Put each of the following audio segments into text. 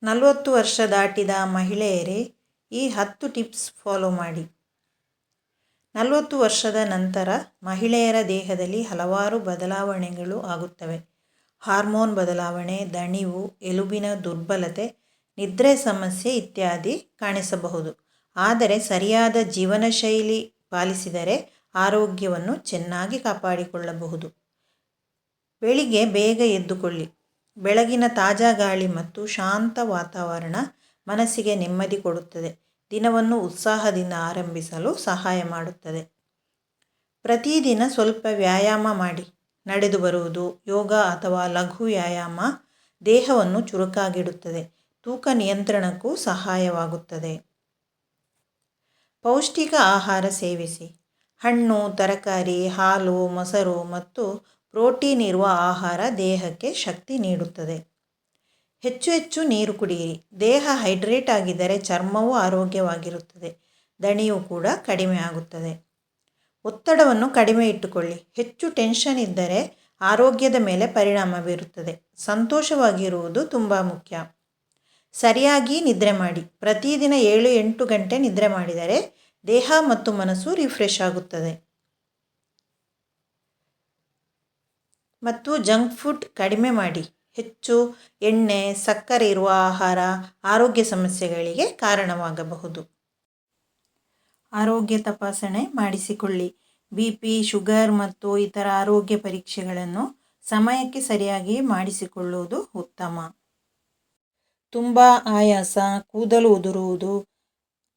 40 ವರ್ಷ ದಾಟಿದ ಮಹಿಳೆಯರೇ ಈ 10 ಟಿಪ್ಸ್ ಫಾಲೋ ಮಾಡಿ. 40 ವರ್ಷದ ನಂತರ ಮಹಿಳೆಯರ ದೇಹದಲ್ಲಿ ಹಲವಾರು ಬದಲಾವಣೆಗಳು ಆಗುತ್ತವೆ. ಹಾರ್ಮೋನ್ ಬದಲಾವಣೆ, ದಣಿವು, ಎಲುಬಿನ ದುರ್ಬಲತೆ, ನಿದ್ರೆ ಸಮಸ್ಯೆ ಇತ್ಯಾದಿ ಕಾಣಿಸಬಹುದು. ಆದರೆ ಸರಿಯಾದ ಜೀವನ ಶೈಲಿ ಪಾಲಿಸಿದರೆ ಆರೋಗ್ಯವನ್ನು ಚೆನ್ನಾಗಿ ಕಾಪಾಡಿಕೊಳ್ಳಬಹುದು. ಬೆಳಿಗ್ಗೆ ಬೇಗ ಎದ್ದುಕೊಳ್ಳಿ. ಬೆಳಗಿನ ತಾಜಾ ಗಾಳಿ ಮತ್ತು ಶಾಂತ ವಾತಾವರಣ ಮನಸ್ಸಿಗೆ ನೆಮ್ಮದಿ ಕೊಡುತ್ತದೆ. ದಿನವನ್ನು ಉತ್ಸಾಹದಿಂದ ಆರಂಭಿಸಲು ಸಹಾಯ ಮಾಡುತ್ತದೆ. ಪ್ರತಿದಿನ ಸ್ವಲ್ಪ ವ್ಯಾಯಾಮ ಮಾಡಿ. ನಡೆದು ಬರುವುದು, ಯೋಗ ಅಥವಾ ಲಘು ವ್ಯಾಯಾಮ ದೇಹವನ್ನು ಚುರುಕಾಗಿಡುತ್ತದೆ. ತೂಕ ನಿಯಂತ್ರಣಕ್ಕೂ ಸಹಾಯವಾಗುತ್ತದೆ. ಪೌಷ್ಟಿಕ ಆಹಾರ ಸೇವಿಸಿ. ಹಣ್ಣು, ತರಕಾರಿ, ಹಾಲು, ಮೊಸರು ಮತ್ತು ಪ್ರೋಟೀನ್ ಇರುವ ಆಹಾರ ದೇಹಕ್ಕೆ ಶಕ್ತಿ ನೀಡುತ್ತದೆ. ಹೆಚ್ಚು ಹೆಚ್ಚು ನೀರು ಕುಡಿಯಿರಿ. ದೇಹ ಹೈಡ್ರೇಟ್ ಆಗಿದ್ದರೆ ಚರ್ಮವು ಆರೋಗ್ಯವಾಗಿರುತ್ತದೆ. ದಣಿಯು ಕೂಡ ಕಡಿಮೆ ಆಗುತ್ತದೆ. ಒತ್ತಡವನ್ನು ಕಡಿಮೆ ಇಟ್ಟುಕೊಳ್ಳಿ. ಹೆಚ್ಚು ಟೆನ್ಷನ್ ಇದ್ದರೆ ಆರೋಗ್ಯದ ಮೇಲೆ ಪರಿಣಾಮ ಬೀರುತ್ತದೆ. ಸಂತೋಷವಾಗಿರುವುದು ತುಂಬ ಮುಖ್ಯ. ಸರಿಯಾಗಿ ನಿದ್ರೆ ಮಾಡಿ. ಪ್ರತಿದಿನ 7-8 ಗಂಟೆ ನಿದ್ರೆ ಮಾಡಿದರೆ ದೇಹ ಮತ್ತು ಮನಸ್ಸು ರಿಫ್ರೆಶ್ ಆಗುತ್ತದೆ. ಮತ್ತು ಜಂಕ್ ಫುಡ್ ಕಡಿಮೆ ಮಾಡಿ. ಹೆಚ್ಚು ಎಣ್ಣೆ, ಸಕ್ಕರೆ ಇರುವ ಆಹಾರ ಆರೋಗ್ಯ ಸಮಸ್ಯೆಗಳಿಗೆ ಕಾರಣವಾಗಬಹುದು. ಆರೋಗ್ಯ ತಪಾಸಣೆ ಮಾಡಿಸಿಕೊಳ್ಳಿ. BP, ಶುಗರ್ ಮತ್ತು ಇತರ ಆರೋಗ್ಯ ಪರೀಕ್ಷೆಗಳನ್ನು ಸಮಯಕ್ಕೆ ಸರಿಯಾಗಿ ಮಾಡಿಸಿಕೊಳ್ಳುವುದು ಉತ್ತಮ. ತುಂಬ ಆಯಾಸ, ಕೂದಲು ಉದುರುವುದು,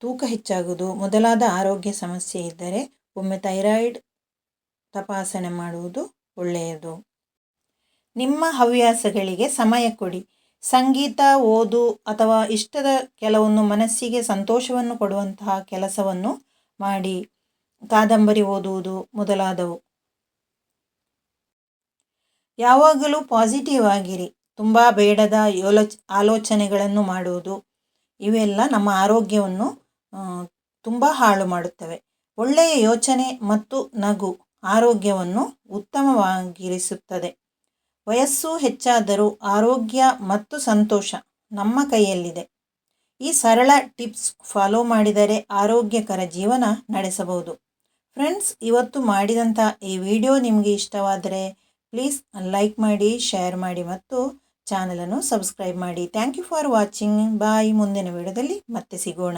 ತೂಕ ಹೆಚ್ಚಾಗುವುದು ಮೊದಲಾದ ಆರೋಗ್ಯ ಸಮಸ್ಯೆ ಇದ್ದರೆ ಒಮ್ಮೆ ಥೈರಾಯ್ಡ್ ತಪಾಸಣೆ ಮಾಡುವುದು ಒಳ್ಳೆಯದು. ನಿಮ್ಮ ಹವ್ಯಾಸಗಳಿಗೆ ಸಮಯ ಕೊಡಿ. ಸಂಗೀತ, ಓದು ಅಥವಾ ಇಷ್ಟದ ಕೆಲವನ್ನು ಮನಸ್ಸಿಗೆ ಸಂತೋಷವನ್ನು ಕೊಡುವಂತಹ ಕೆಲಸವನ್ನು ಮಾಡಿ. ಕಾದಂಬರಿ ಓದುವುದು ಮೊದಲಾದವು. ಯಾವಾಗಲೂ ಪಾಸಿಟಿವ್ ಆಗಿರಿ. ತುಂಬ ಬೇಡದ ಆಲೋಚನೆಗಳನ್ನು ಮಾಡುವುದು ಇವೆಲ್ಲ ನಮ್ಮ ಆರೋಗ್ಯವನ್ನು ತುಂಬ ಹಾಳು ಮಾಡುತ್ತವೆ. ಒಳ್ಳೆಯ ಯೋಚನೆ ಮತ್ತು ನಗು ಆರೋಗ್ಯವನ್ನು ಉತ್ತಮವಾಗಿರಿಸುತ್ತದೆ. ವಯಸ್ಸು ಹೆಚ್ಚಾದರೂ ಆರೋಗ್ಯ ಮತ್ತು ಸಂತೋಷ ನಮ್ಮ ಕೈಯಲ್ಲಿದೆ. ಈ ಸರಳ ಟಿಪ್ಸ್ ಫಾಲೋ ಮಾಡಿದರೆ ಆರೋಗ್ಯಕರ ಜೀವನ ನಡೆಸಬಹುದು. ಫ್ರೆಂಡ್ಸ್, ಇವತ್ತು ಮಾಡಿದಂಥ ಈ ವಿಡಿಯೋ ನಿಮಗೆ ಇಷ್ಟವಾದರೆ ಪ್ಲೀಸ್ ಲೈಕ್ ಮಾಡಿ, ಶೇರ್ ಮಾಡಿ ಮತ್ತು ಚಾನಲನ್ನು ಸಬ್ಸ್ಕ್ರೈಬ್ ಮಾಡಿ. Thank you for watching. Bye. ಮುಂದಿನ ವಿಡಿಯೋದಲ್ಲಿ ಮತ್ತೆ ಸಿಗೋಣ.